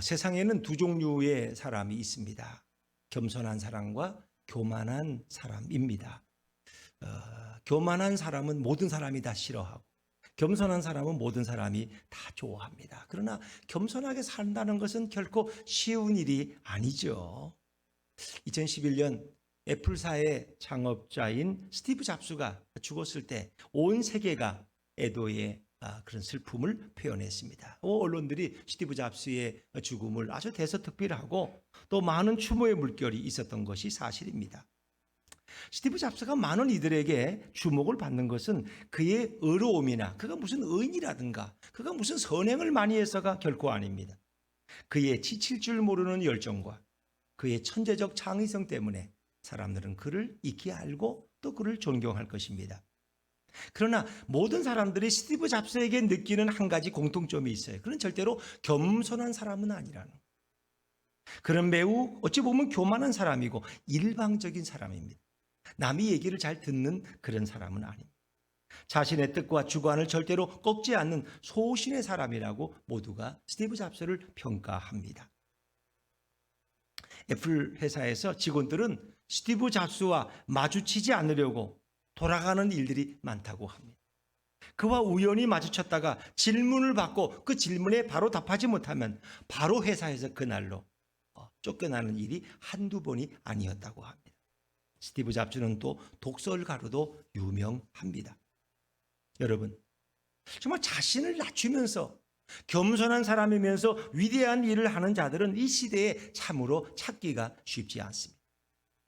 세상에는 두 종류의 사람이 있습니다. 겸손한 사람과 교만한 사람입니다. 교만한 사람은 모든 사람이 다 싫어하고 겸손한 사람은 모든 사람이 다 좋아합니다. 그러나 겸손하게 산다는 것은 결코 쉬운 일이 아니죠. 2011년 애플사의 창업자인 스티브 잡스가 죽었을 때 온 세계가 애도의 그런 슬픔을 표현했습니다. 언론들이 스티브 잡스의 죽음을 아주 대서특필하고 또 많은 추모의 물결이 있었던 것이 사실입니다. 스티브 잡스가 많은 이들에게 주목을 받는 것은 그의 의로움이나 그가 무슨 의인이라든가 그가 무슨 선행을 많이 해서가 결코 아닙니다. 그의 지칠 줄 모르는 열정과 그의 천재적 창의성 때문에 사람들은 그를 익히 알고 또 그를 존경할 것입니다. 그러나 모든 사람들이 스티브 잡스에게 느끼는 한 가지 공통점이 있어요. 그는 절대로 겸손한 사람은 아니라는 거예요. 그는 매우 어찌 보면 교만한 사람이고 일방적인 사람입니다. 남의 얘기를 잘 듣는 그런 사람은 아닙니다. 자신의 뜻과 주관을 절대로 꺾지 않는 소신의 사람이라고 모두가 스티브 잡스를 평가합니다. 애플 회사에서 직원들은 스티브 잡스와 마주치지 않으려고 돌아가는 일들이 많다고 합니다. 그와 우연히 마주쳤다가 질문을 받고 그 질문에 바로 답하지 못하면 바로 회사에서 그날로 쫓겨나는 일이 한두 번이 아니었다고 합니다. 스티브 잡스는 또 독설가로도 유명합니다. 여러분, 정말 자신을 낮추면서 겸손한 사람이면서 위대한 일을 하는 자들은 이 시대에 참으로 찾기가 쉽지 않습니다.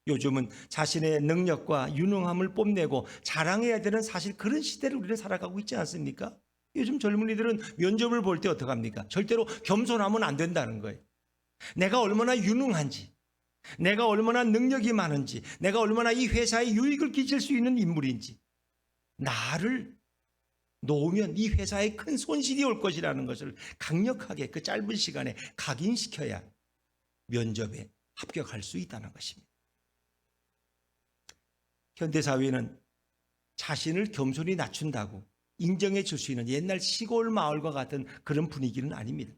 요즘은 자신의 능력과 유능함을 뽐내고 자랑해야 되는 사실 그런 시대를 우리는 살아가고 있지 않습니까? 요즘 젊은이들은 면접을 볼 때 어떡합니까? 절대로 겸손하면 안 된다는 거예요. 내가 얼마나 유능한지, 내가 얼마나 능력이 많은지, 내가 얼마나 이 회사에 유익을 끼칠 수 있는 인물인지, 나를 놓으면 이 회사에 큰 손실이 올 것이라는 것을 강력하게 그 짧은 시간에 각인시켜야 면접에 합격할 수 있다는 것입니다. 현대사회는 자신을 겸손히 낮춘다고 인정해 줄 수 있는 옛날 시골 마을과 같은 그런 분위기는 아닙니다.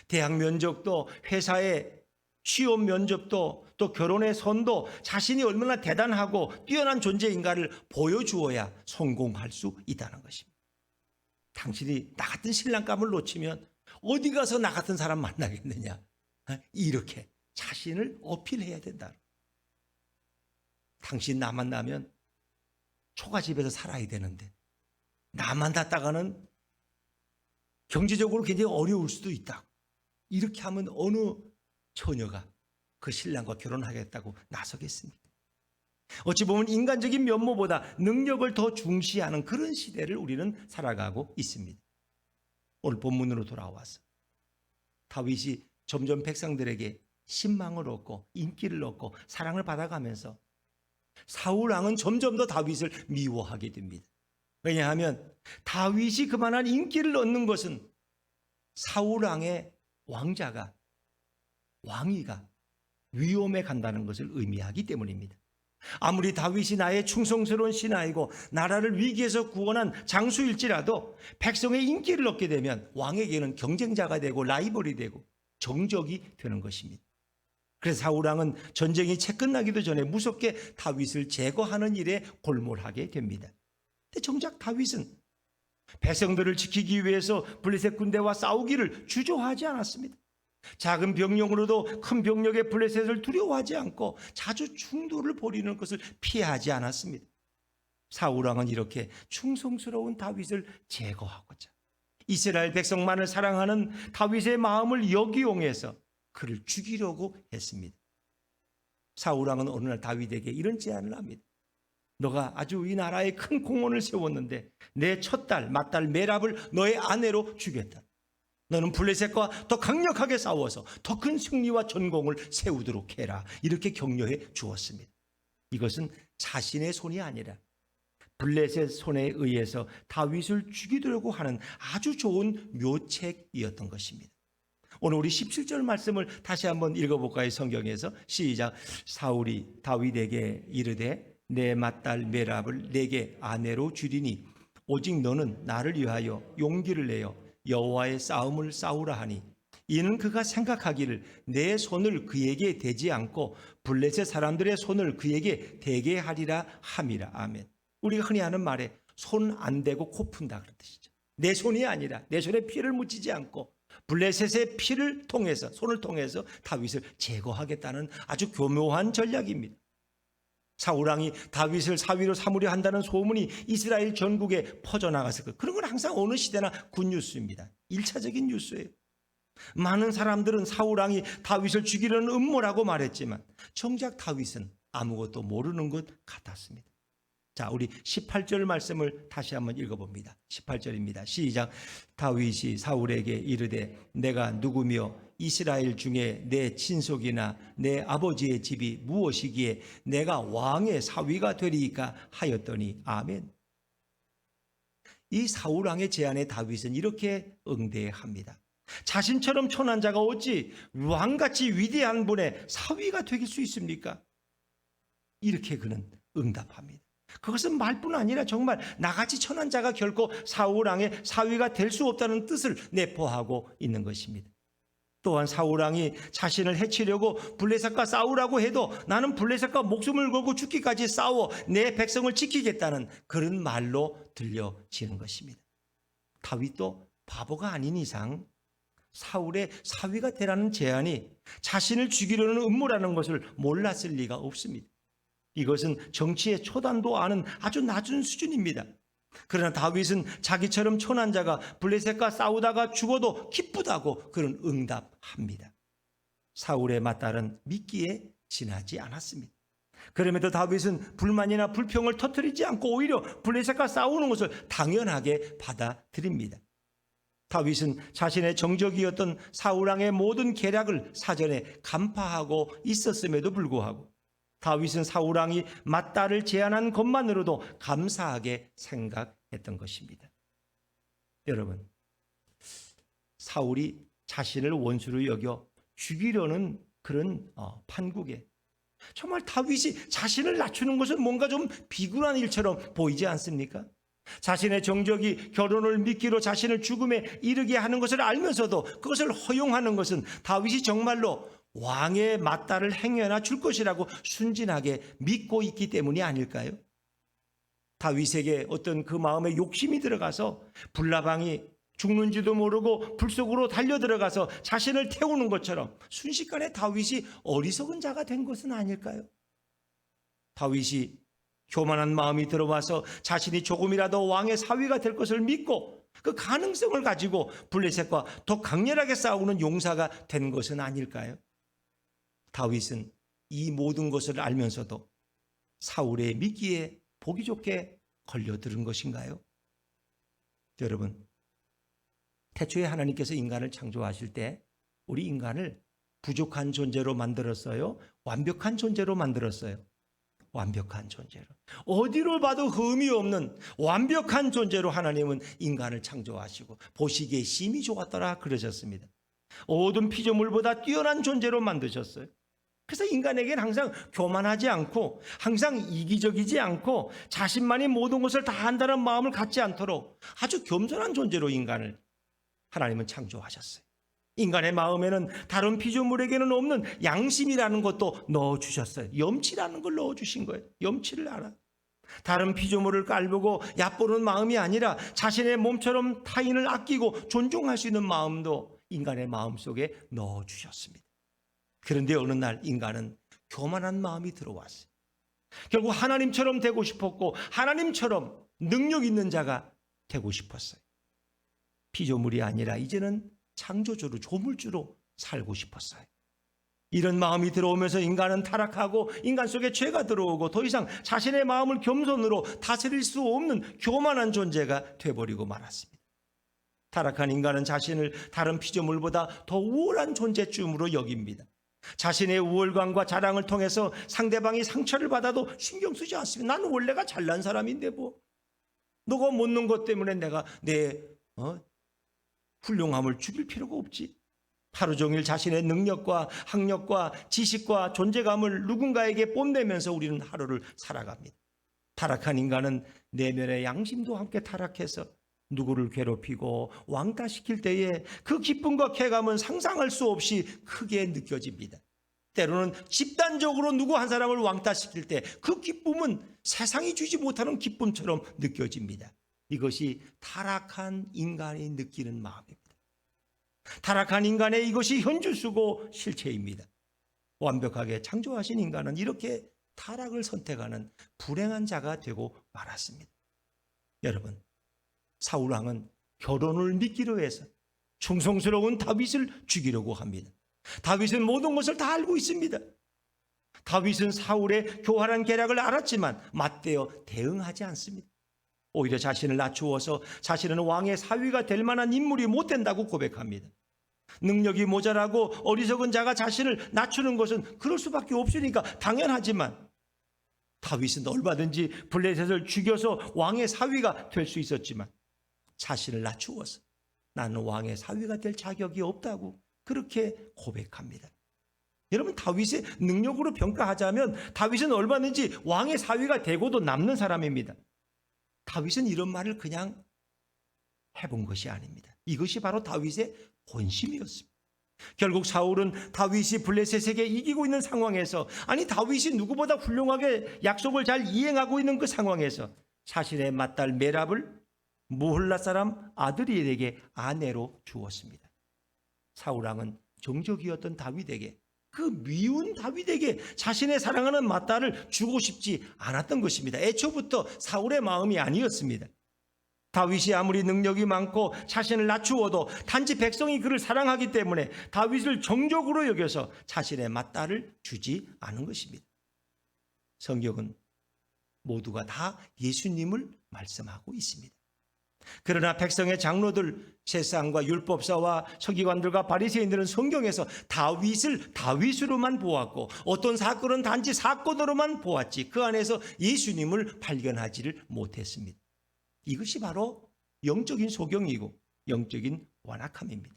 대학 면접도 회사의 취업 면접도 또 결혼의 선도 자신이 얼마나 대단하고 뛰어난 존재인가를 보여주어야 성공할 수 있다는 것입니다. 당신이 나 같은 신랑감을 놓치면 어디 가서 나 같은 사람 만나겠느냐. 이렇게 자신을 어필해야 된다. 당신 나 만나면 초가집에서 살아야 되는데 나 만났다가는 경제적으로 굉장히 어려울 수도 있다. 이렇게 하면 어느 처녀가 그 신랑과 결혼하겠다고 나서겠습니까? 어찌 보면 인간적인 면모보다 능력을 더 중시하는 그런 시대를 우리는 살아가고 있습니다. 오늘 본문으로 돌아와서 다윗이 점점 백성들에게 신망을 얻고 인기를 얻고 사랑을 받아가면서 사울 왕은 점점 더 다윗을 미워하게 됩니다. 왜냐하면 다윗이 그만한 인기를 얻는 것은 사울 왕의 왕위가 위험에 간다는 것을 의미하기 때문입니다. 아무리 다윗이 나의 충성스러운 신하이고 나라를 위기에서 구원한 장수일지라도 백성의 인기를 얻게 되면 왕에게는 경쟁자가 되고 라이벌이 되고 정적이 되는 것입니다. 그래서 사울 왕은 전쟁이 채 끝나기도 전에 무섭게 다윗을 제거하는 일에 골몰하게 됩니다. 근데 정작 다윗은 백성들을 지키기 위해서 블레셋 군대와 싸우기를 주저하지 않았습니다. 작은 병력으로도 큰 병력의 블레셋을 두려워하지 않고 자주 충돌을 벌이는 것을 피하지 않았습니다. 사울 왕은 이렇게 충성스러운 다윗을 제거하고자 이스라엘 백성만을 사랑하는 다윗의 마음을 역이용해서 그를 죽이려고 했습니다. 사울 왕은 어느 날 다윗에게 이런 제안을 합니다. 너가 아주 이 나라에 큰 공헌을 세웠는데 내 첫 맏딸 메랍을 너의 아내로 주겠다. 너는 블레셋과 더 강력하게 싸워서 더 큰 승리와 전공을 세우도록 해라. 이렇게 격려해 주었습니다. 이것은 자신의 손이 아니라 블레셋 손에 의해서 다윗을 죽이려고 하는 아주 좋은 묘책이었던 것입니다. 오늘 우리 17절 말씀을 다시 한번 읽어볼까요? 성경에서 시작. 사울이 다윗에게 이르되 내 맏딸 메랍을 내게 아내로 주리니 오직 너는 나를 위하여 용기를 내어 여호와의 싸움을 싸우라 하니 이는 그가 생각하기를 내 손을 그에게 대지 않고 블레셋 사람들의 손을 그에게 대게 하리라 함이라. 아멘. 우리가 흔히 하는 말에 손 안 대고 코 푼다 그런 뜻이죠. 내 손이 아니라 내 손에 피를 묻히지 않고 블레셋의 피를 통해서, 손을 통해서 다윗을 제거하겠다는 아주 교묘한 전략입니다. 사울왕이 다윗을 사위로 삼으려 한다는 소문이 이스라엘 전국에 퍼져나갔을 거예요. 그런 건 항상 어느 시대나 굿뉴스입니다. 1차적인 뉴스예요. 많은 사람들은 사울왕이 다윗을 죽이려는 음모라고 말했지만 정작 다윗은 아무것도 모르는 것 같았습니다. 자, 우리 18절 말씀을 다시 한번 읽어봅니다. 18절입니다. 시작. 다윗이 사울에게 이르되 내가 누구며 이스라엘 중에 내 친속이나 내 아버지의 집이 무엇이기에 내가 왕의 사위가 되리이까 하였더니 아멘. 이 사울왕의 제안에 다윗은 이렇게 응대합니다. 자신처럼 천한 자가 어찌 왕같이 위대한 분의 사위가 되길 수 있습니까? 이렇게 그는 응답합니다. 그것은 말뿐 아니라 정말 나같이 천한 자가 결코 사울왕의 사위가 될 수 없다는 뜻을 내포하고 있는 것입니다. 또한 사울왕이 자신을 해치려고 블레셋과 싸우라고 해도 나는 블레셋과 목숨을 걸고 죽기까지 싸워 내 백성을 지키겠다는 그런 말로 들려지는 것입니다. 다윗도 바보가 아닌 이상 사울의 사위가 되라는 제안이 자신을 죽이려는 음모라는 것을 몰랐을 리가 없습니다. 이것은 정치의 초단도 아는 아주 낮은 수준입니다. 그러나 다윗은 자기처럼 천한 자가 블레셋과 싸우다가 죽어도 기쁘다고 그런 응답합니다. 사울의 맏딸은 미끼에 지나지 않았습니다. 그럼에도 다윗은 불만이나 불평을 터뜨리지 않고 오히려 블레셋과 싸우는 것을 당연하게 받아들입니다. 다윗은 자신의 정적이었던 사울왕의 모든 계략을 사전에 간파하고 있었음에도 불구하고 다윗은 사울왕이 맏딸을 제안한 것만으로도 감사하게 생각했던 것입니다. 여러분, 사울이 자신을 원수로 여겨 죽이려는 그런 판국에 정말 다윗이 자신을 낮추는 것은 뭔가 좀 비굴한 일처럼 보이지 않습니까? 자신의 정적이 결혼을 미끼로 자신을 죽음에 이르게 하는 것을 알면서도 그것을 허용하는 것은 다윗이 정말로 왕의 맏딸을 행여나 줄 것이라고 순진하게 믿고 있기 때문이 아닐까요? 다윗에게 어떤 그 마음에 욕심이 들어가서 불나방이 죽는지도 모르고 불 속으로 달려들어가서 자신을 태우는 것처럼 순식간에 다윗이 어리석은 자가 된 것은 아닐까요? 다윗이 교만한 마음이 들어와서 자신이 조금이라도 왕의 사위가 될 것을 믿고 그 가능성을 가지고 블레셋과 더 강렬하게 싸우는 용사가 된 것은 아닐까요? 다윗은 이 모든 것을 알면서도 사울의 미끼에 보기 좋게 걸려들은 것인가요? 여러분, 태초에 하나님께서 인간을 창조하실 때 우리 인간을 부족한 존재로 만들었어요? 완벽한 존재로 만들었어요? 완벽한 존재로. 어디로 봐도 흠이 없는 완벽한 존재로 하나님은 인간을 창조하시고 보시기에 심히 좋았더라 그러셨습니다. 모든 피조물보다 뛰어난 존재로 만드셨어요. 그래서 인간에게는 항상 교만하지 않고 항상 이기적이지 않고 자신만이 모든 것을 다 한다는 마음을 갖지 않도록 아주 겸손한 존재로 인간을 하나님은 창조하셨어요. 인간의 마음에는 다른 피조물에게는 없는 양심이라는 것도 넣어주셨어요. 염치라는 걸 넣어주신 거예요. 염치를 알아. 다른 피조물을 깔보고 얕보는 마음이 아니라 자신의 몸처럼 타인을 아끼고 존중할 수 있는 마음도 인간의 마음속에 넣어주셨습니다. 그런데 어느 날 인간은 교만한 마음이 들어왔어요. 결국 하나님처럼 되고 싶었고 하나님처럼 능력 있는 자가 되고 싶었어요. 피조물이 아니라 이제는 창조주로 조물주로 살고 싶었어요. 이런 마음이 들어오면서 인간은 타락하고 인간 속에 죄가 들어오고 더 이상 자신의 마음을 겸손으로 다스릴 수 없는 교만한 존재가 되어버리고 말았습니다. 타락한 인간은 자신을 다른 피조물보다 더 우월한 존재쯤으로 여깁니다. 자신의 우월감과 자랑을 통해서 상대방이 상처를 받아도 신경 쓰지 않습니다. 나는 원래가 잘난 사람인데 뭐 너가 못는 것 때문에 내가 내 훌륭함을 죽일 필요가 없지. 하루 종일 자신의 능력과 학력과 지식과 존재감을 누군가에게 뽐내면서 우리는 하루를 살아갑니다. 타락한 인간은 내면의 양심도 함께 타락해서 누구를 괴롭히고 왕따시킬 때에 그 기쁨과 쾌감은 상상할 수 없이 크게 느껴집니다. 때로는 집단적으로 누구 한 사람을 왕따시킬 때 그 기쁨은 세상이 주지 못하는 기쁨처럼 느껴집니다. 이것이 타락한 인간이 느끼는 마음입니다. 타락한 인간의 이것이 현주수고 실체입니다. 완벽하게 창조하신 인간은 이렇게 타락을 선택하는 불행한 자가 되고 말았습니다. 여러분, 사울왕은 결혼을 미끼로 해서 충성스러운 다윗을 죽이려고 합니다. 다윗은 모든 것을 다 알고 있습니다. 다윗은 사울의 교활한 계략을 알았지만 맞대어 대응하지 않습니다. 오히려 자신을 낮추어서 자신은 왕의 사위가 될 만한 인물이 못 된다고 고백합니다. 능력이 모자라고 어리석은 자가 자신을 낮추는 것은 그럴 수밖에 없으니까 당연하지만 다윗은 얼마든지 블레셋을 죽여서 왕의 사위가 될 수 있었지만 자신을 낮추어서 나는 왕의 사위가 될 자격이 없다고 그렇게 고백합니다. 여러분, 다윗의 능력으로 평가하자면 다윗은 얼마든지 왕의 사위가 되고도 남는 사람입니다. 다윗은 이런 말을 그냥 해본 것이 아닙니다. 이것이 바로 다윗의 본심이었습니다. 결국 사울은 다윗이 블레셋에게 이기고 있는 상황에서, 아니 다윗이 누구보다 훌륭하게 약속을 잘 이행하고 있는 그 상황에서 자신의 맏딸 메랍을 무홀라 사람 아드리엘에게 아내로 주었습니다. 사울왕은 정적이었던 다윗에게, 그 미운 다윗에게 자신의 사랑하는 맏딸을 주고 싶지 않았던 것입니다. 애초부터 사울의 마음이 아니었습니다. 다윗이 아무리 능력이 많고 자신을 낮추어도 단지 백성이 그를 사랑하기 때문에 다윗을 정적으로 여겨서 자신의 맏딸을 주지 않은 것입니다. 성경은 모두가 다 예수님을 말씀하고 있습니다. 그러나 백성의 장로들, 세상과 율법사와 서기관들과 바리새인들은 성경에서 다윗을 다윗으로만 보았고 어떤 사건은 단지 사건으로만 보았지 그 안에서 예수님을 발견하지를 못했습니다. 이것이 바로 영적인 소경이고 영적인 완악함입니다.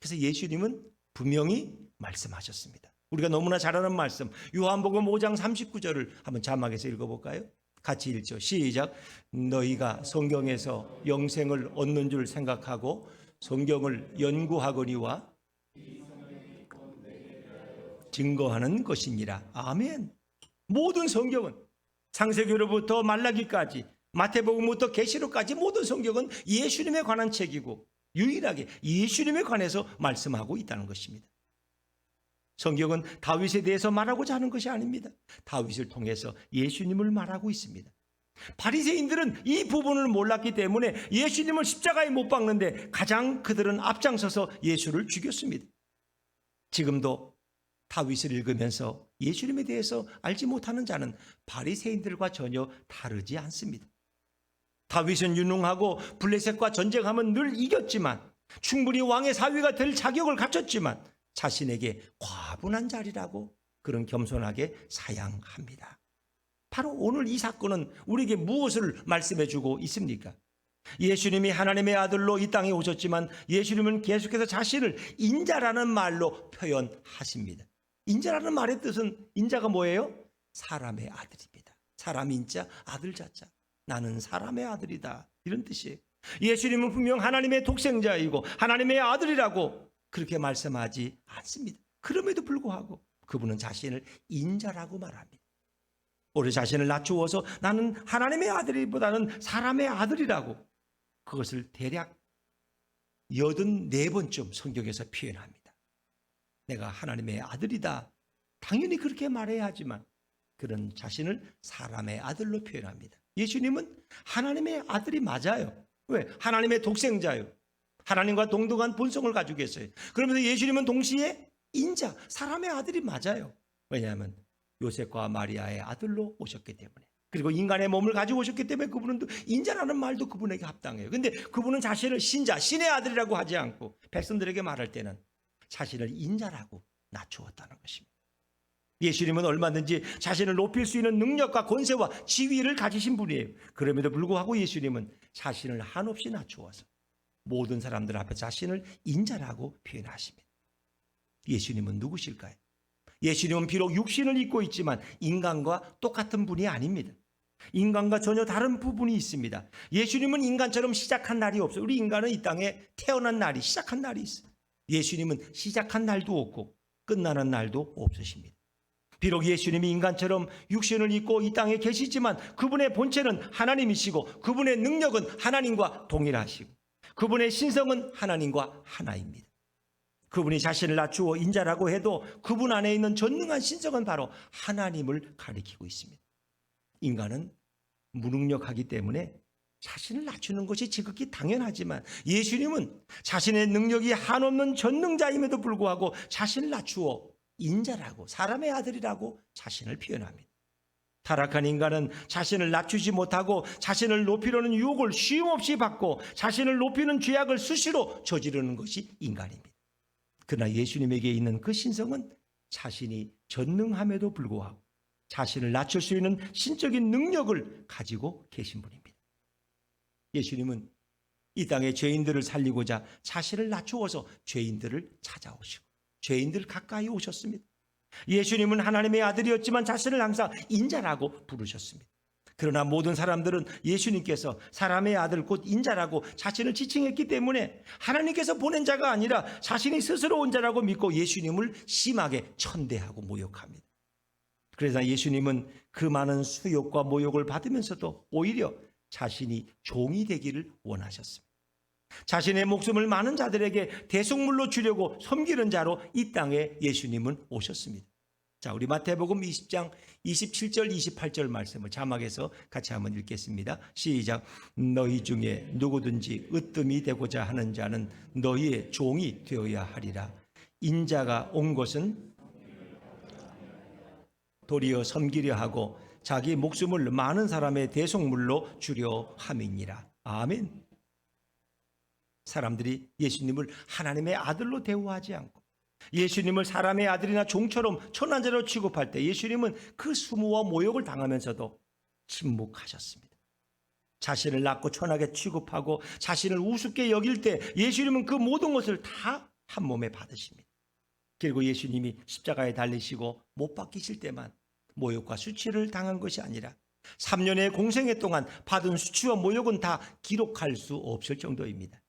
그래서 예수님은 분명히 말씀하셨습니다. 우리가 너무나 잘 아는 말씀, 요한복음 5장 39절을 한번 자막에서 읽어볼까요? 같이 읽죠. 시작. 너희가 성경에서 영생을 얻는 줄 생각하고 성경을 연구하거니와 증거하는 것이니라. 아멘. 모든 성경은 창세기로부터 말라기까지, 마태복음부터 계시록까지 모든 성경은 예수님에 관한 책이고 유일하게 예수님에 관해서 말씀하고 있다는 것입니다. 성경은 다윗에 대해서 말하고자 하는 것이 아닙니다. 다윗을 통해서 예수님을 말하고 있습니다. 바리새인들은 이 부분을 몰랐기 때문에 예수님을 십자가에 못 박는데 가장 그들은 앞장서서 예수를 죽였습니다. 지금도 다윗을 읽으면서 예수님에 대해서 알지 못하는 자는 바리새인들과 전혀 다르지 않습니다. 다윗은 유능하고 블레셋과 전쟁하면 늘 이겼지만, 충분히 왕의 사위가 될 자격을 갖췄지만 자신에게 과분한 자리라고 그런 겸손하게 사양합니다. 바로 오늘 이 사건은 우리에게 무엇을 말씀해 주고 있습니까? 예수님이 하나님의 아들로 이 땅에 오셨지만 예수님은 계속해서 자신을 인자라는 말로 표현하십니다. 인자라는 말의 뜻은, 인자가 뭐예요? 사람의 아들입니다. 사람 인자, 아들 자자. 나는 사람의 아들이다, 이런 뜻이에요. 예수님은 분명 하나님의 독생자이고 하나님의 아들이라고 그렇게 말씀하지 않습니다. 그럼에도 불구하고 그분은 자신을 인자라고 말합니다. 오히려 자신을 낮추어서 나는 하나님의 아들이보다는 사람의 아들이라고, 그것을 대략 84번쯤 성경에서 표현합니다. 내가 하나님의 아들이다, 당연히 그렇게 말해야 하지만 그런 자신을 사람의 아들로 표현합니다. 예수님은 하나님의 아들이 맞아요. 왜? 하나님의 독생자요. 하나님과 동등한 본성을 가지고 계세요. 그러면서 예수님은 동시에 인자, 사람의 아들이 맞아요. 왜냐하면 요셉과 마리아의 아들로 오셨기 때문에, 그리고 인간의 몸을 가지고 오셨기 때문에 그분은 또 인자라는 말도 그분에게 합당해요. 그런데 그분은 자신을 신자, 신의 아들이라고 하지 않고 백성들에게 말할 때는 자신을 인자라고 낮추었다는 것입니다. 예수님은 얼마든지 자신을 높일 수 있는 능력과 권세와 지위를 가지신 분이에요. 그럼에도 불구하고 예수님은 자신을 한없이 낮추어서 모든 사람들 앞에 자신을 인자라고 표현하십니다. 예수님은 누구실까요? 예수님은 비록 육신을 입고 있지만 인간과 똑같은 분이 아닙니다. 인간과 전혀 다른 부분이 있습니다. 예수님은 인간처럼 시작한 날이 없어요. 우리 인간은 이 땅에 태어난 날이 시작한 날이 있어요. 예수님은 시작한 날도 없고 끝나는 날도 없으십니다. 비록 예수님이 인간처럼 육신을 입고 이 땅에 계시지만 그분의 본체는 하나님이시고 그분의 능력은 하나님과 동일하시고 그분의 신성은 하나님과 하나입니다. 그분이 자신을 낮추어 인자라고 해도 그분 안에 있는 전능한 신성은 바로 하나님을 가리키고 있습니다. 인간은 무능력하기 때문에 자신을 낮추는 것이 지극히 당연하지만 예수님은 자신의 능력이 한없는 전능자임에도 불구하고 자신을 낮추어 인자라고 사람의 아들이라고 자신을 표현합니다. 타락한 인간은 자신을 낮추지 못하고 자신을 높이려는 유혹을 쉼없이 받고 자신을 높이는 죄악을 수시로 저지르는 것이 인간입니다. 그러나 예수님에게 있는 그 신성은 자신이 전능함에도 불구하고 자신을 낮출 수 있는 신적인 능력을 가지고 계신 분입니다. 예수님은 이 땅의 죄인들을 살리고자 자신을 낮추어서 죄인들을 찾아오시고 죄인들 가까이 오셨습니다. 예수님은 하나님의 아들이었지만 자신을 항상 인자라고 부르셨습니다. 그러나 모든 사람들은 예수님께서 사람의 아들 곧 인자라고 자신을 지칭했기 때문에 하나님께서 보낸 자가 아니라 자신이 스스로 온 자라고 믿고 예수님을 심하게 천대하고 모욕합니다. 그래서 예수님은 그 많은 수욕과 모욕을 받으면서도 오히려 자신이 종이 되기를 원하셨습니다. 자신의 목숨을 많은 자들에게 대속물로 주려고 섬기는 자로 이 땅에 예수님은 오셨습니다. 자, 우리 마태복음 20장 27절 28절 말씀을 자막에서 같이 한번 읽겠습니다. 시작. 너희 중에 누구든지 으뜸이 되고자 하는 자는 너희의 종이 되어야 하리라. 인자가 온 것은 도리어 섬기려 하고 자기 목숨을 많은 사람의 대속물로 주려 함이니라. 아멘. 사람들이 예수님을 하나님의 아들로 대우하지 않고 예수님을 사람의 아들이나 종처럼 천한 자로 취급할 때 예수님은 그 수모와 모욕을 당하면서도 침묵하셨습니다. 자신을 낮고 천하게 취급하고 자신을 우습게 여길 때 예수님은 그 모든 것을 다 한 몸에 받으십니다. 그리고 예수님이 십자가에 달리시고 못 박히실 때만 모욕과 수치를 당한 것이 아니라 3년의 공생애 동안 받은 수치와 모욕은 다 기록할 수 없을 정도입니다.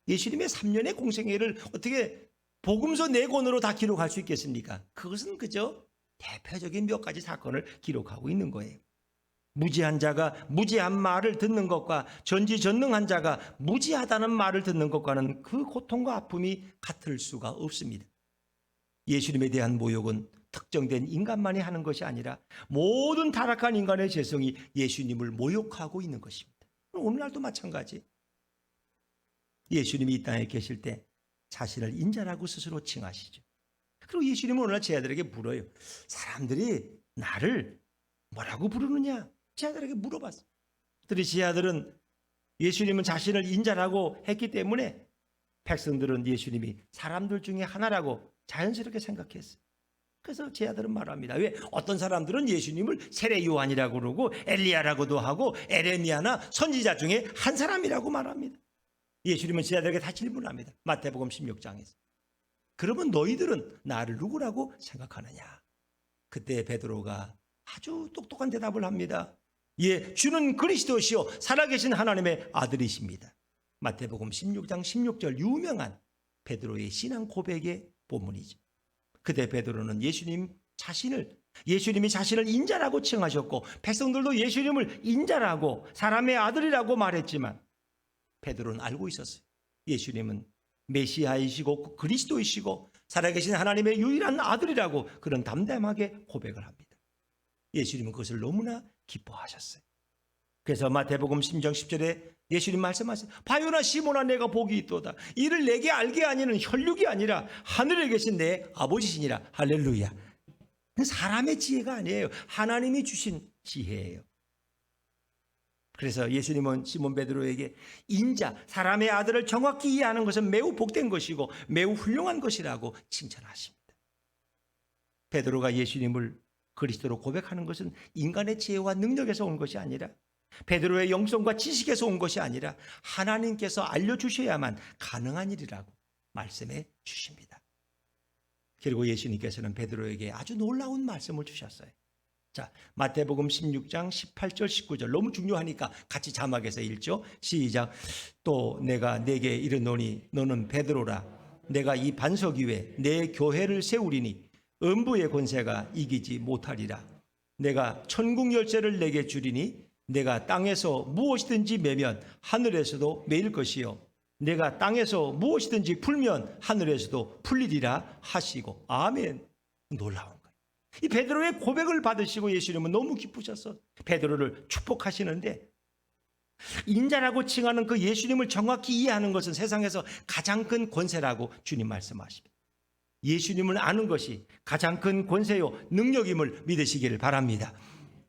예수님의 3년의 공생애를 어떻게 복음서 4권으로 다 기록할 수 있겠습니까? 그것은 그저 대표적인 몇 가지 사건을 기록하고 있는 거예요. 무지한 자가 무지한 말을 듣는 것과 전지전능한 자가 무지하다는 말을 듣는 것과는 그 고통과 아픔이 같을 수가 없습니다. 예수님에 대한 모욕은 특정된 인간만이 하는 것이 아니라 모든 타락한 인간의 죄성이 예수님을 모욕하고 있는 것입니다. 오늘날도 마찬가지. 예수님이 이 땅에 계실 때 자신을 인자라고 스스로 칭하시죠. 그리고 예수님은 오늘날 제 아들에게 물어요. 사람들이 나를 뭐라고 부르느냐? 제 아들에게 물어봤어요. 그랬더니 제 아들은 예수님은 자신을 인자라고 했기 때문에 백성들은 예수님이 사람들 중에 하나라고 자연스럽게 생각했어요. 그래서 제 아들은 말합니다. 왜 어떤 사람들은 예수님을 세례 요한이라고 그러고 엘리야라고도 하고 에레미야나 선지자 중에 한 사람이라고 말합니다. 예수님은 제 아들에게 다 질문합니다. 마태복음 16장에서. 그러면 너희들은 나를 누구라고 생각하느냐? 그때 베드로가 아주 똑똑한 대답을 합니다. 예, 주는 그리스도시요 살아계신 하나님의 아들이십니다. 마태복음 16장 16절 유명한 베드로의 신앙 고백의 본문이죠. 그때 베드로는 예수님이 자신을 인자라고 칭하셨고 백성들도 예수님을 인자라고 사람의 아들이라고 말했지만 베드로는 알고 있었어요. 예수님은 메시아이시고 그리스도이시고 살아계신 하나님의 유일한 아들이라고 그런 담담하게 고백을 합니다. 예수님은 그것을 너무나 기뻐하셨어요. 그래서 마태복음 16장 10절에 예수님 말씀하세요. 바요나 시몬아 내가 복이 있도다. 이를 내게 알게 하니는 혈육이 아니라 하늘에 계신 내 아버지시니라. 할렐루야. 사람의 지혜가 아니에요. 하나님이 주신 지혜예요. 그래서 예수님은 시몬 베드로에게 인자, 사람의 아들을 정확히 이해하는 것은 매우 복된 것이고 매우 훌륭한 것이라고 칭찬하십니다. 베드로가 예수님을 그리스도로 고백하는 것은 인간의 지혜와 능력에서 온 것이 아니라 베드로의 영성과 지식에서 온 것이 아니라 하나님께서 알려주셔야만 가능한 일이라고 말씀해 주십니다. 그리고 예수님께서는 베드로에게 아주 놀라운 말씀을 주셨어요. 자, 마태복음 16장 18절 19절 너무 중요하니까 같이 자막에서 읽죠. 시작. 또 내가 내게 이르노니 너는 베드로라. 내가 이 반석 위에 내 교회를 세우리니 음부의 권세가 이기지 못하리라. 내가 천국 열쇠를 내게 주리니 내가 땅에서 무엇이든지 매면 하늘에서도 매일 것이요 내가 땅에서 무엇이든지 풀면 하늘에서도 풀리리라 하시고. 아멘. 놀라운 거예요. 이 베드로의 고백을 받으시고 예수님은 너무 기쁘셔서 베드로를 축복하시는데, 인자라고 칭하는 그 예수님을 정확히 이해하는 것은 세상에서 가장 큰 권세라고 주님 말씀하십니다. 예수님을 아는 것이 가장 큰 권세요 능력임을 믿으시기를 바랍니다.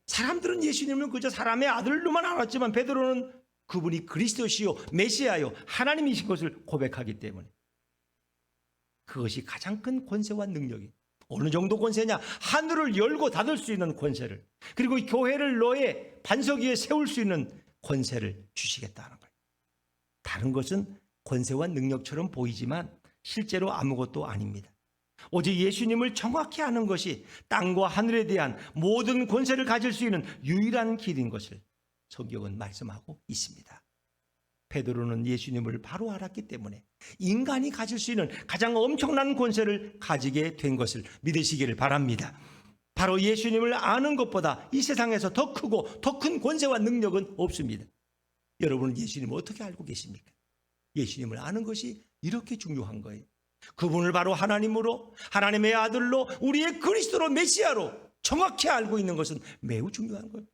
사람들은 예수님을 그저 사람의 아들로만 알았지만 베드로는 그분이 그리스도시요 메시아요 하나님이신 것을 고백하기 때문에 그것이 가장 큰 권세와 능력이. 어느 정도 권세냐? 하늘을 열고 닫을 수 있는 권세를, 그리고 이 교회를 너의 반석 위에 세울 수 있는 권세를 주시겠다는 거예요. 다른 것은 권세와 능력처럼 보이지만 실제로 아무것도 아닙니다. 오직 예수님을 정확히 아는 것이 땅과 하늘에 대한 모든 권세를 가질 수 있는 유일한 길인 것을 성경은 말씀하고 있습니다. 베드로는 예수님을 바로 알았기 때문에 인간이 가질 수 있는 가장 엄청난 권세를 가지게 된 것을 믿으시기를 바랍니다. 바로 예수님을 아는 것보다 이 세상에서 더 크고 더 큰 권세와 능력은 없습니다. 여러분은 예수님을 어떻게 알고 계십니까? 예수님을 아는 것이 이렇게 중요한 거예요. 그분을 바로 하나님으로, 하나님의 아들로, 우리의 그리스도로, 메시아로 정확히 알고 있는 것은 매우 중요한 거예요.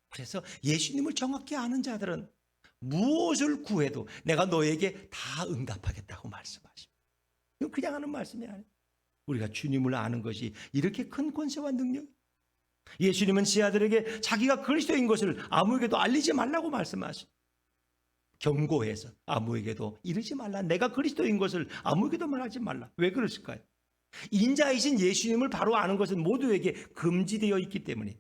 그래서 예수님을 정확히 아는 자들은 무엇을 구해도 내가 너에게 다 응답하겠다고 말씀하십니다. 이건 그냥 하는 말씀이 아니에요. 우리가 주님을 아는 것이 이렇게 큰 권세와 능력. 예수님은 제 아들에게 자기가 그리스도인 것을 아무에게도 알리지 말라고 말씀하십니다. 경고해서 아무에게도 이르지 말라. 내가 그리스도인 것을 아무에게도 말하지 말라. 왜 그랬을까요? 인자이신 예수님을 바로 아는 것은 모두에게 금지되어 있기 때문에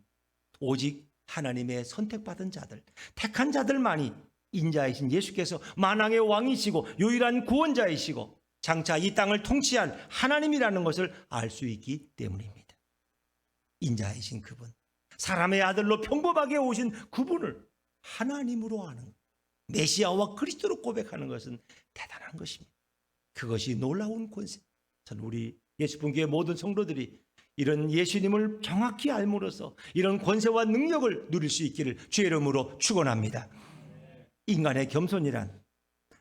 오직 하나님의 선택받은 자들, 택한 자들만이 인자이신 예수께서 만왕의 왕이시고 유일한 구원자이시고 장차 이 땅을 통치할 하나님이라는 것을 알 수 있기 때문입니다. 인자이신 그분, 사람의 아들로 평범하게 오신 그분을 하나님으로 아는, 메시아와 그리스도로 고백하는 것은 대단한 것입니다. 그것이 놀라운 권세. 전 우리 예수분교회 모든 성도들이 이런 예수님을 정확히 알므로써 이런 권세와 능력을 누릴 수 있기를 주의 이름으로 축원합니다. 인간의 겸손이란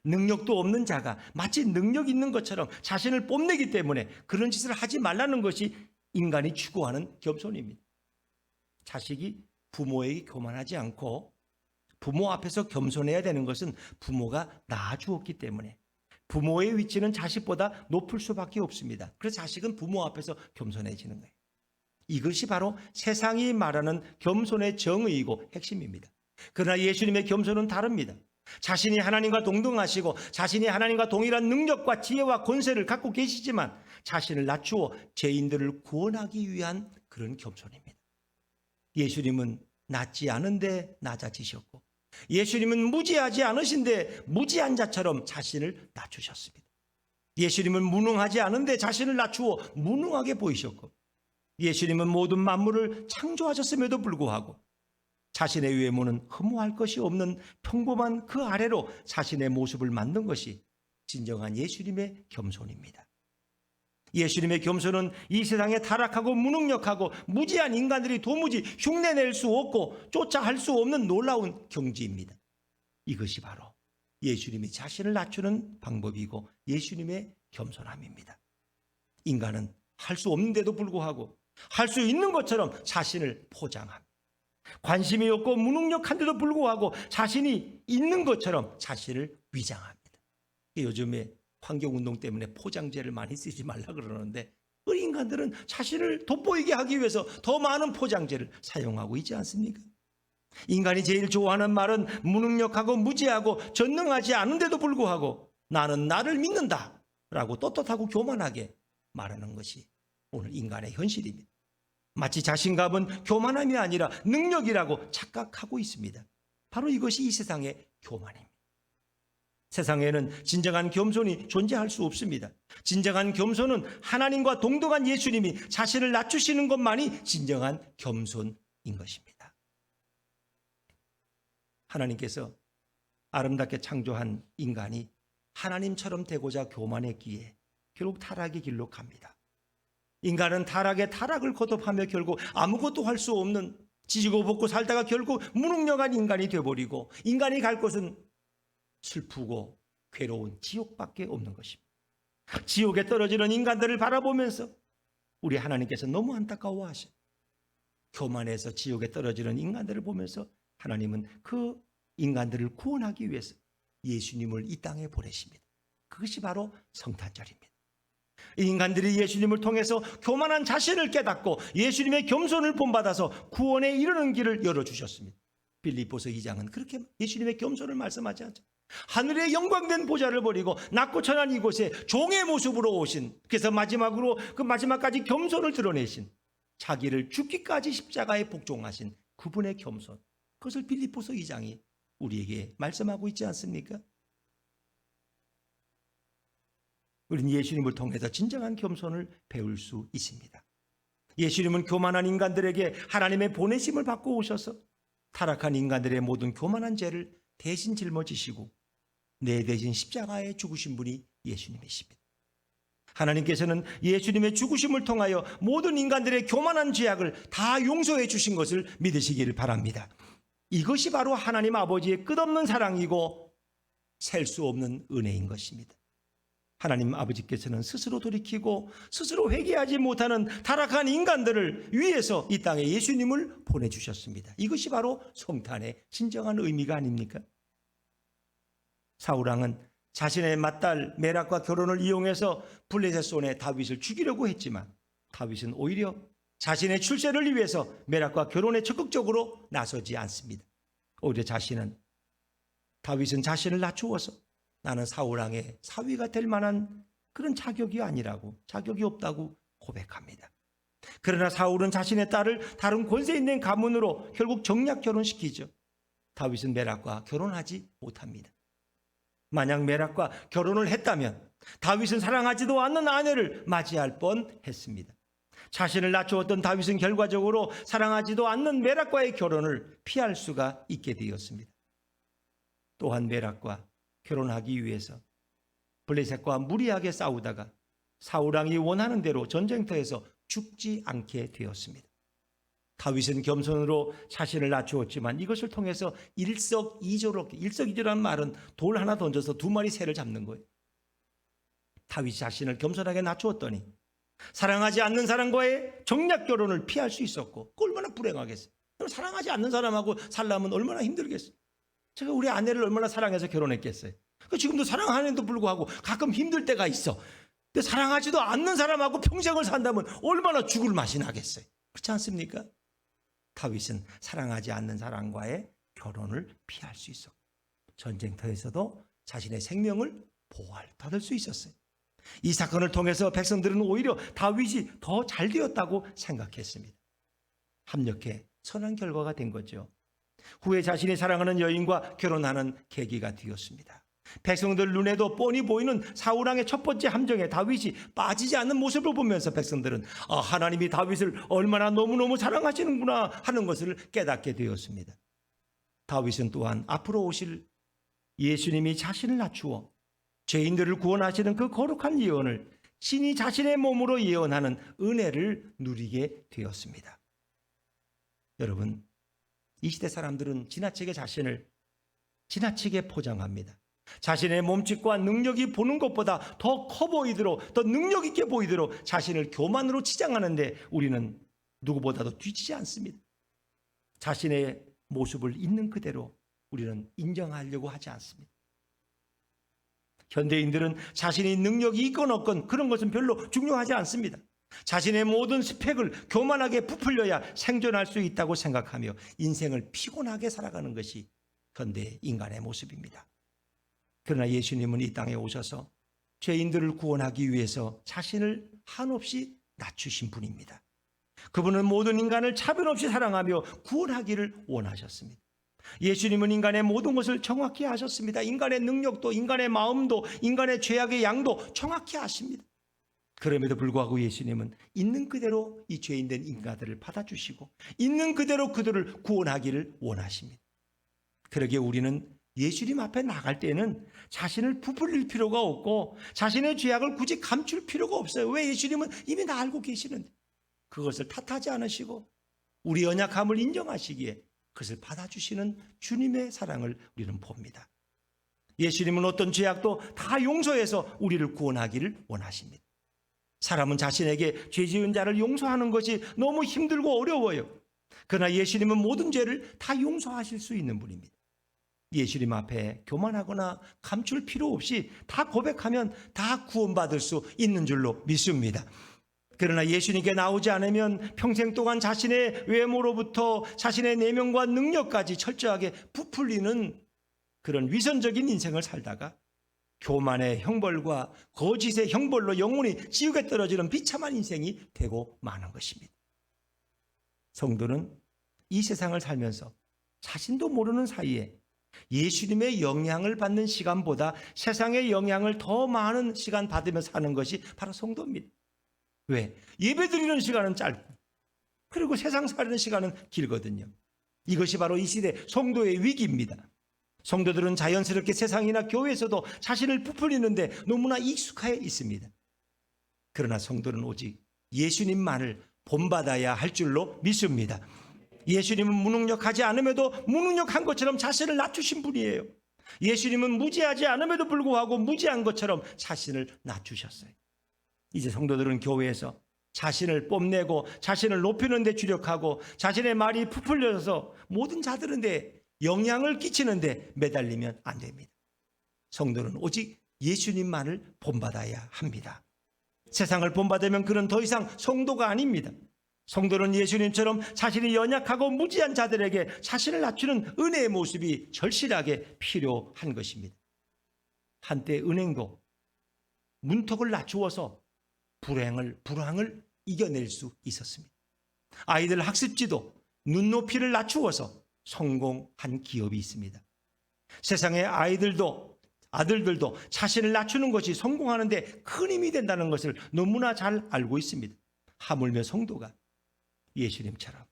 능력도 없는 자가 마치 능력 있는 것처럼 자신을 뽐내기 때문에 그런 짓을 하지 말라는 것이 인간이 추구하는 겸손입니다. 자식이 부모에게 교만하지 않고 부모 앞에서 겸손해야 되는 것은 부모가 낳아주었기 때문에 부모의 위치는 자식보다 높을 수밖에 없습니다. 그래서 자식은 부모 앞에서 겸손해지는 거예요. 이것이 바로 세상이 말하는 겸손의 정의이고 핵심입니다. 그러나 예수님의 겸손은 다릅니다. 자신이 하나님과 동등하시고 자신이 하나님과 동일한 능력과 지혜와 권세를 갖고 계시지만 자신을 낮추어 죄인들을 구원하기 위한 그런 겸손입니다. 예수님은 낮지 않은데 낮아지셨고 예수님은 무지하지 않으신데 무지한 자처럼 자신을 낮추셨습니다. 예수님은 무능하지 않은데 자신을 낮추어 무능하게 보이셨고 예수님은 모든 만물을 창조하셨음에도 불구하고 자신의 외모는 흠모할 것이 없는 평범한 그 아래로 자신의 모습을 만든 것이 진정한 예수님의 겸손입니다. 예수님의 겸손은 이 세상에 타락하고 무능력하고 무지한 인간들이 도무지 흉내낼 수 없고 쫓아할 수 없는 놀라운 경지입니다. 이것이 바로 예수님이 자신을 낮추는 방법이고 예수님의 겸손함입니다. 인간은 할 수 없는데도 불구하고 할 수 있는 것처럼 자신을 포장합니다. 관심이 없고 무능력한데도 불구하고 자신이 있는 것처럼 자신을 위장합니다. 요즘에 환경운동 때문에 포장재를 많이 쓰지 말라 그러는데 우리 인간들은 자신을 돋보이게 하기 위해서 더 많은 포장재를 사용하고 있지 않습니까? 인간이 제일 좋아하는 말은 무능력하고 무지하고 전능하지 않은데도 불구하고 나는 나를 믿는다 라고 떳떳하고 교만하게 말하는 것이 오늘 인간의 현실입니다. 마치 자신감은 교만함이 아니라 능력이라고 착각하고 있습니다. 바로 이것이 이 세상의 교만입니다. 세상에는 진정한 겸손이 존재할 수 없습니다. 진정한 겸손은 하나님과 동등한 예수님이 자신을 낮추시는 것만이 진정한 겸손인 것입니다. 하나님께서 아름답게 창조한 인간이 하나님처럼 되고자 교만했기에 결국 타락의 길로 갑니다. 인간은 타락에 타락을 거듭하며 결국 아무것도 할 수 없는 지지고 볶고 살다가 결국 무능력한 인간이 되어버리고 인간이 갈 곳은 슬프고 괴로운 지옥밖에 없는 것입니다. 지옥에 떨어지는 인간들을 바라보면서 우리 하나님께서 너무 안타까워하셔요. 교만해서 지옥에 떨어지는 인간들을 보면서 하나님은 그 인간들을 구원하기 위해서 예수님을 이 땅에 보내십니다. 그것이 바로 성탄절입니다. 인간들이 예수님을 통해서 교만한 자신을 깨닫고 예수님의 겸손을 본받아서 구원에 이르는 길을 열어주셨습니다. 빌립보서 2장은 그렇게 예수님의 겸손을 말씀하지 않죠. 하늘의 영광된 보좌를 버리고 낮고 천한 이곳에 종의 모습으로 오신, 그래서 마지막으로 그 마지막까지 겸손을 드러내신, 자기를 죽기까지 십자가에 복종하신 그분의 겸손, 그것을 빌립보서 2장이 우리에게 말씀하고 있지 않습니까? 우리는 예수님을 통해서 진정한 겸손을 배울 수 있습니다. 예수님은 교만한 인간들에게 하나님의 보내심을 받고 오셔서 타락한 인간들의 모든 교만한 죄를 대신 짊어지시고 내 대신 십자가에 죽으신 분이 예수님이십니다. 하나님께서는 예수님의 죽으심을 통하여 모든 인간들의 교만한 죄악을 다 용서해 주신 것을 믿으시기를 바랍니다. 이것이 바로 하나님 아버지의 끝없는 사랑이고 셀 수 없는 은혜인 것입니다. 하나님 아버지께서는 스스로 돌이키고 스스로 회개하지 못하는 타락한 인간들을 위해서 이 땅에 예수님을 보내주셨습니다. 이것이 바로 성탄의 진정한 의미가 아닙니까? 사울왕은 자신의 맏딸 메락과 결혼을 이용해서 블레셋 손에 다윗을 죽이려고 했지만 다윗은 오히려 자신의 출세를 위해서 메락과 결혼에 적극적으로 나서지 않습니다. 오히려 다윗은 자신을 낮추어서 나는 사울왕의 사위가 될 만한 그런 자격이 없다고 고백합니다. 그러나 사울은 자신의 딸을 다른 권세 있는 가문으로 결국 정략 결혼시키죠. 다윗은 메락과 결혼하지 못합니다. 만약 메락과 결혼을 했다면 다윗은 사랑하지도 않는 아내를 맞이할 뻔했습니다. 자신을 낮추었던 다윗은 결과적으로 사랑하지도 않는 메락과의 결혼을 피할 수가 있게 되었습니다. 또한 메락과 결혼하기 위해서 블레셋과 무리하게 싸우다가 사울왕이 원하는 대로 전쟁터에서 죽지 않게 되었습니다. 다윗은 겸손으로 자신을 낮추었지만 이것을 통해서 일석이조라는 말은 돌 하나 던져서 2마리 새를 잡는 거예요. 다윗이 자신을 겸손하게 낮추었더니 사랑하지 않는 사람과의 정략 결혼을 피할 수 있었고 얼마나 불행하겠어요. 사랑하지 않는 사람하고 살려면 얼마나 힘들겠어요. 제가 우리 아내를 얼마나 사랑해서 결혼했겠어요. 지금도 사랑하는데도 불구하고 가끔 힘들 때가 있어. 근데 사랑하지도 않는 사람하고 평생을 산다면 얼마나 죽을 맛이 나겠어요. 그렇지 않습니까? 다윗은 사랑하지 않는 사람과의 결혼을 피할 수 있었고 전쟁터에서도 자신의 생명을 받을 수 있었어요. 이 사건을 통해서 백성들은 오히려 다윗이 더 잘 되었다고 생각했습니다. 합력해 선한 결과가 된 거죠. 후에 자신이 사랑하는 여인과 결혼하는 계기가 되었습니다. 백성들 눈에도 뻔히 보이는 사울왕의 첫 번째 함정에 다윗이 빠지지 않는 모습을 보면서 백성들은 하나님이 다윗을 얼마나 너무너무 사랑하시는구나 하는 것을 깨닫게 되었습니다. 다윗은 또한 앞으로 오실 예수님이 자신을 낮추어 죄인들을 구원하시는 그 거룩한 예언을 신이 자신의 몸으로 예언하는 은혜를 누리게 되었습니다. 여러분, 이 시대 사람들은 지나치게 자신을 지나치게 포장합니다. 자신의 몸짓과 능력이 보는 것보다 더 커 보이도록, 더 능력 있게 보이도록 자신을 교만으로 치장하는데 우리는 누구보다도 뒤지지 않습니다. 자신의 모습을 있는 그대로 우리는 인정하려고 하지 않습니다. 현대인들은 자신이 능력이 있건 없건 그런 것은 별로 중요하지 않습니다. 자신의 모든 스펙을 교만하게 부풀려야 생존할 수 있다고 생각하며 인생을 피곤하게 살아가는 것이 현대 인간의 모습입니다. 그러나 예수님은 이 땅에 오셔서 죄인들을 구원하기 위해서 자신을 한없이 낮추신 분입니다. 그분은 모든 인간을 차별 없이 사랑하며 구원하기를 원하셨습니다. 예수님은 인간의 모든 것을 정확히 아셨습니다. 인간의 능력도, 인간의 마음도, 인간의 죄악의 양도 정확히 아십니다. 그럼에도 불구하고 예수님은 있는 그대로 이 죄인된 인간들을 받아주시고 있는 그대로 그들을 구원하기를 원하십니다. 그러기에 우리는 예수님 앞에 나갈 때는 자신을 부풀릴 필요가 없고 자신의 죄악을 굳이 감출 필요가 없어요. 왜? 예수님은 이미 다 알고 계시는데 그것을 탓하지 않으시고 우리 연약함을 인정하시기에 그것을 받아주시는 주님의 사랑을 우리는 봅니다. 예수님은 어떤 죄악도 다 용서해서 우리를 구원하기를 원하십니다. 사람은 자신에게 죄 지은 자를 용서하는 것이 너무 힘들고 어려워요. 그러나 예수님은 모든 죄를 다 용서하실 수 있는 분입니다. 예수님 앞에 교만하거나 감출 필요 없이 다 고백하면 다 구원받을 수 있는 줄로 믿습니다. 그러나 예수님께 나오지 않으면 평생 동안 자신의 외모로부터 자신의 내면과 능력까지 철저하게 부풀리는 그런 위선적인 인생을 살다가 교만의 형벌과 거짓의 형벌로 영혼이 지옥에 떨어지는 비참한 인생이 되고 마는 것입니다. 성도는 이 세상을 살면서 자신도 모르는 사이에 예수님의 영향을 받는 시간보다 세상의 영향을 더 많은 시간 받으며 사는 것이 바로 성도입니다. 왜? 예배드리는 시간은 짧고 그리고 세상 살는 시간은 길거든요. 이것이 바로 이 시대 성도의 위기입니다. 성도들은 자연스럽게 세상이나 교회에서도 자신을 부풀리는데 너무나 익숙해 있습니다. 그러나 성도는 오직 예수님만을 본받아야 할 줄로 믿습니다. 예수님은 무능력하지 않음에도 무능력한 것처럼 자신을 낮추신 분이에요. 예수님은 무지하지 않음에도 불구하고 무지한 것처럼 자신을 낮추셨어요. 이제 성도들은 교회에서 자신을 뽐내고 자신을 높이는 데 주력하고 자신의 말이 부풀려서 모든 자들한테 영향을 끼치는 데 매달리면 안 됩니다. 성도는 오직 예수님만을 본받아야 합니다. 세상을 본받으면 그는 더 이상 성도가 아닙니다. 성도는 예수님처럼 자신이 연약하고 무지한 자들에게 자신을 낮추는 은혜의 모습이 절실하게 필요한 것입니다. 한때 은행도 문턱을 낮추어서 불황을 이겨낼 수 있었습니다. 아이들 학습지도 눈높이를 낮추어서 성공한 기업이 있습니다. 세상의 아들들도 자신을 낮추는 것이 성공하는 데 큰 힘이 된다는 것을 너무나 잘 알고 있습니다. 하물며 성도가 예수님처럼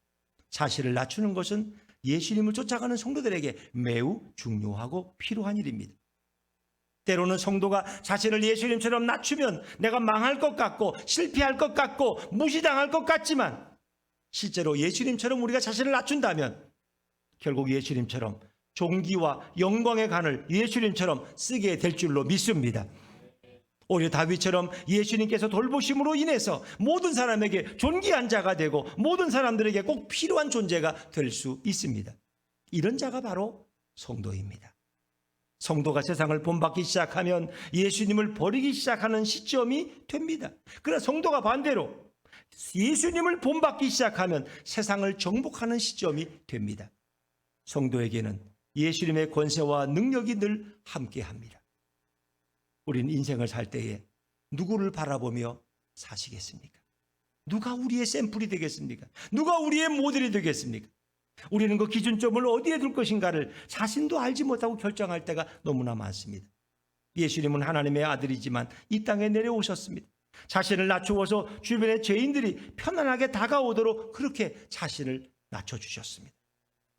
자신을 낮추는 것은 예수님을 쫓아가는 성도들에게 매우 중요하고 필요한 일입니다. 때로는 성도가 자신을 예수님처럼 낮추면 내가 망할 것 같고 실패할 것 같고 무시당할 것 같지만 실제로 예수님처럼 우리가 자신을 낮춘다면 결국 예수님처럼 존귀와 영광의 간을 예수님처럼 쓰게 될 줄로 믿습니다. 오히려 다윗처럼 예수님께서 돌보심으로 인해서 모든 사람에게 존귀한 자가 되고 모든 사람들에게 꼭 필요한 존재가 될 수 있습니다. 이런 자가 바로 성도입니다. 성도가 세상을 본받기 시작하면 예수님을 버리기 시작하는 시점이 됩니다. 그러나 성도가 반대로 예수님을 본받기 시작하면 세상을 정복하는 시점이 됩니다. 성도에게는 예수님의 권세와 능력이 늘 함께합니다. 우리는 인생을 살 때에 누구를 바라보며 사시겠습니까? 누가 우리의 샘플이 되겠습니까? 누가 우리의 모델이 되겠습니까? 우리는 그 기준점을 어디에 둘 것인가를 자신도 알지 못하고 결정할 때가 너무나 많습니다. 예수님은 하나님의 아들이지만 이 땅에 내려오셨습니다. 자신을 낮추어서 주변의 죄인들이 편안하게 다가오도록 그렇게 자신을 낮춰주셨습니다.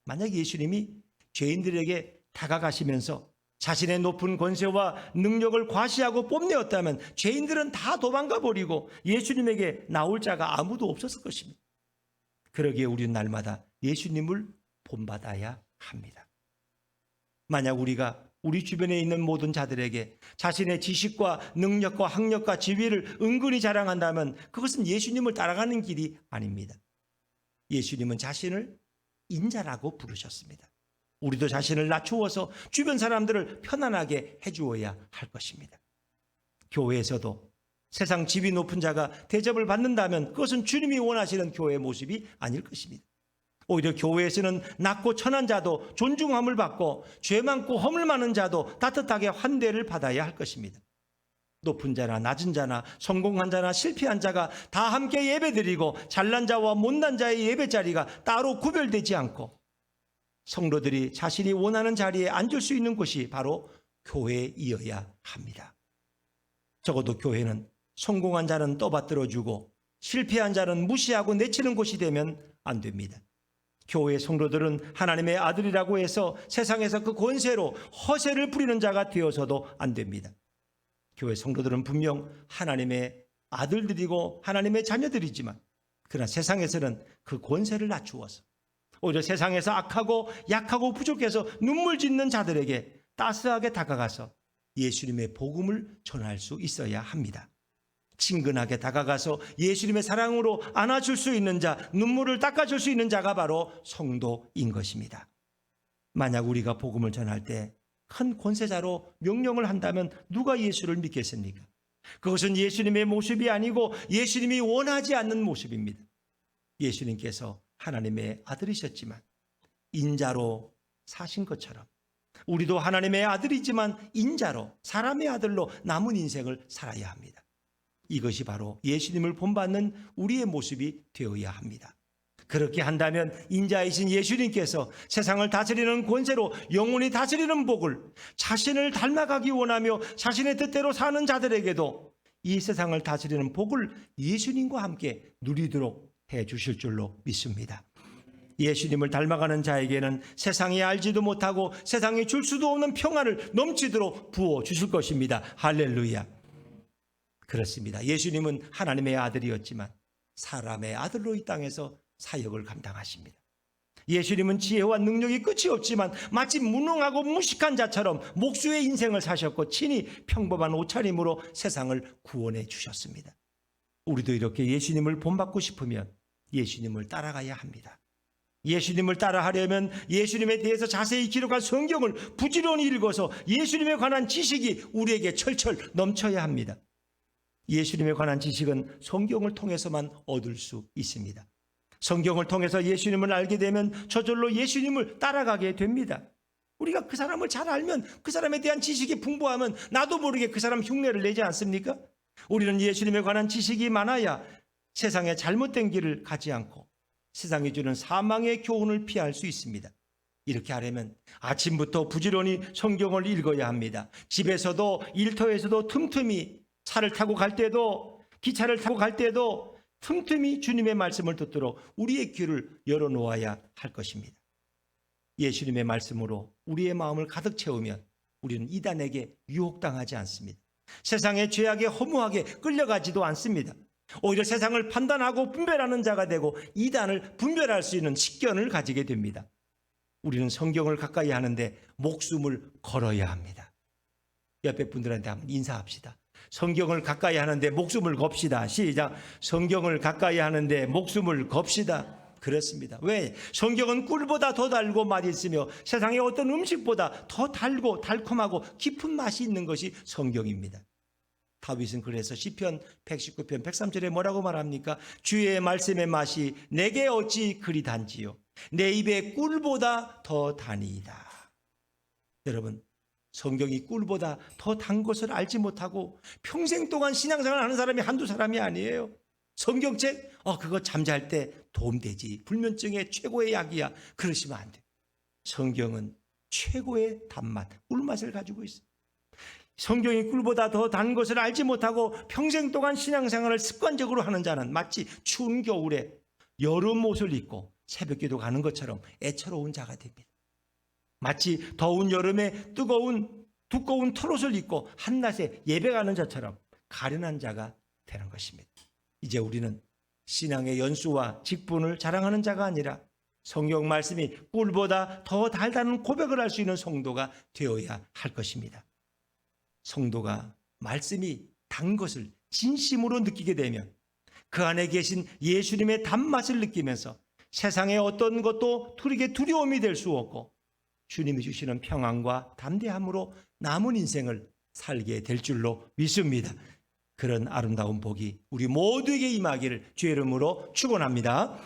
만약 예수님이 죄인들에게 다가가시면서 자신의 높은 권세와 능력을 과시하고 뽐내었다면 죄인들은 다 도망가 버리고 예수님에게 나올 자가 아무도 없었을 것입니다. 그러기에 우리는 날마다 예수님을 본받아야 합니다. 만약 우리가 우리 주변에 있는 모든 자들에게 자신의 지식과 능력과 학력과 지위를 은근히 자랑한다면 그것은 예수님을 따라가는 길이 아닙니다. 예수님은 자신을 인자라고 부르셨습니다. 우리도 자신을 낮추어서 주변 사람들을 편안하게 해주어야 할 것입니다. 교회에서도 세상 지위 높은 자가 대접을 받는다면 그것은 주님이 원하시는 교회의 모습이 아닐 것입니다. 오히려 교회에서는 낮고 천한 자도 존중함을 받고 죄 많고 허물 많은 자도 따뜻하게 환대를 받아야 할 것입니다. 높은 자나 낮은 자나 성공한 자나 실패한 자가 다 함께 예배드리고 잘난 자와 못난 자의 예배 자리가 따로 구별되지 않고 성도들이 자신이 원하는 자리에 앉을 수 있는 곳이 바로 교회이어야 합니다. 적어도 교회는 성공한 자는 떠받들어주고 실패한 자는 무시하고 내치는 곳이 되면 안 됩니다. 교회 성도들은 하나님의 아들이라고 해서 세상에서 그 권세로 허세를 부리는 자가 되어서도 안 됩니다. 교회 성도들은 분명 하나님의 아들들이고 하나님의 자녀들이지만 그러나 세상에서는 그 권세를 낮추어서 오히려 세상에서 악하고 약하고 부족해서 눈물 짓는 자들에게 따스하게 다가가서 예수님의 복음을 전할 수 있어야 합니다. 친근하게 다가가서 예수님의 사랑으로 안아줄 수 있는 자, 눈물을 닦아줄 수 있는 자가 바로 성도인 것입니다. 만약 우리가 복음을 전할 때 큰 권세자로 명령을 한다면 누가 예수를 믿겠습니까? 그것은 예수님의 모습이 아니고 예수님이 원하지 않는 모습입니다. 예수님께서 하나님의 아들이셨지만 인자로 사신 것처럼 우리도 하나님의 아들이지만 인자로 사람의 아들로 남은 인생을 살아야 합니다. 이것이 바로 예수님을 본받는 우리의 모습이 되어야 합니다. 그렇게 한다면 인자이신 예수님께서 세상을 다스리는 권세로 영원히 다스리는 복을 자신을 닮아가기 원하며 자신의 뜻대로 사는 자들에게도 이 세상을 다스리는 복을 예수님과 함께 누리도록 해 주실 줄로 믿습니다. 예수님을 닮아가는 자에게는 세상이 알지도 못하고 세상이 줄 수도 없는 평안을 넘치도록 부어 주실 것입니다. 할렐루야. 그렇습니다. 예수님은 하나님의 아들이었지만 사람의 아들로 이 땅에서 사역을 감당하십니다. 예수님은 지혜와 능력이 끝이 없지만 마치 무능하고 무식한 자처럼 목수의 인생을 사셨고 친히 평범한 옷차림으로 세상을 구원해 주셨습니다. 우리도 이렇게 예수님을 본받고 싶으면 예수님을 따라가야 합니다. 예수님을 따라하려면 예수님에 대해서 자세히 기록한 성경을 부지런히 읽어서 예수님에 관한 지식이 우리에게 철철 넘쳐야 합니다. 예수님에 관한 지식은 성경을 통해서만 얻을 수 있습니다. 성경을 통해서 예수님을 알게 되면 저절로 예수님을 따라가게 됩니다. 우리가 그 사람을 잘 알면 그 사람에 대한 지식이 풍부하면 나도 모르게 그 사람 흉내를 내지 않습니까? 우리는 예수님에 관한 지식이 많아야 세상의 잘못된 길을 가지 않고 세상이 주는 사망의 교훈을 피할 수 있습니다. 이렇게 하려면 아침부터 부지런히 성경을 읽어야 합니다. 집에서도 일터에서도 틈틈이 차를 타고 갈 때도 기차를 타고 갈 때도 틈틈이 주님의 말씀을 듣도록 우리의 귀를 열어놓아야 할 것입니다. 예수님의 말씀으로 우리의 마음을 가득 채우면 우리는 이단에게 유혹당하지 않습니다. 세상의 죄악에 허무하게 끌려가지도 않습니다. 오히려 세상을 판단하고 분별하는 자가 되고 이단을 분별할 수 있는 식견을 가지게 됩니다. 우리는 성경을 가까이 하는데 목숨을 걸어야 합니다. 옆에 분들한테 한번 인사합시다. 성경을 가까이 하는데 목숨을 겁시다. 시작. 성경을 가까이 하는데 목숨을 겁시다. 그렇습니다. 왜? 성경은 꿀보다 더 달고 맛있으며 세상의 어떤 음식보다 더 달고 달콤하고 깊은 맛이 있는 것이 성경입니다. 다윗은 그래서 시편 119편 103절에 뭐라고 말합니까? 주의 말씀의 맛이 내게 어찌 그리 단지요 내 입에 꿀보다 더 다니이다. 여러분, 성경이 꿀보다 더 단 것을 알지 못하고 평생 동안 신앙생활을 하는 사람이 한두 사람이 아니에요. 성경책? 그거 잠잘 때 도움되지. 불면증의 최고의 약이야. 그러시면 안 돼요. 성경은 최고의 단맛, 꿀맛을 가지고 있어요. 성경이 꿀보다 더 단 것을 알지 못하고 평생 동안 신앙생활을 습관적으로 하는 자는 마치 추운 겨울에 여름 옷을 입고 새벽기도 가는 것처럼 애처로운 자가 됩니다. 마치 더운 여름에 두꺼운 털옷을 입고 한낮에 예배가는 자처럼 가련한 자가 되는 것입니다. 이제 우리는 신앙의 연수와 직분을 자랑하는 자가 아니라 성경 말씀이 꿀보다 더 달다는 고백을 할 수 있는 성도가 되어야 할 것입니다. 성도가 말씀이 단 것을 진심으로 느끼게 되면 그 안에 계신 예수님의 단맛을 느끼면서 세상의 어떤 것도 그렇게 두려움이 될 수 없고 주님이 주시는 평안과 담대함으로 남은 인생을 살게 될 줄로 믿습니다. 그런 아름다운 복이 우리 모두에게 임하기를 주의 이름으로 축원합니다.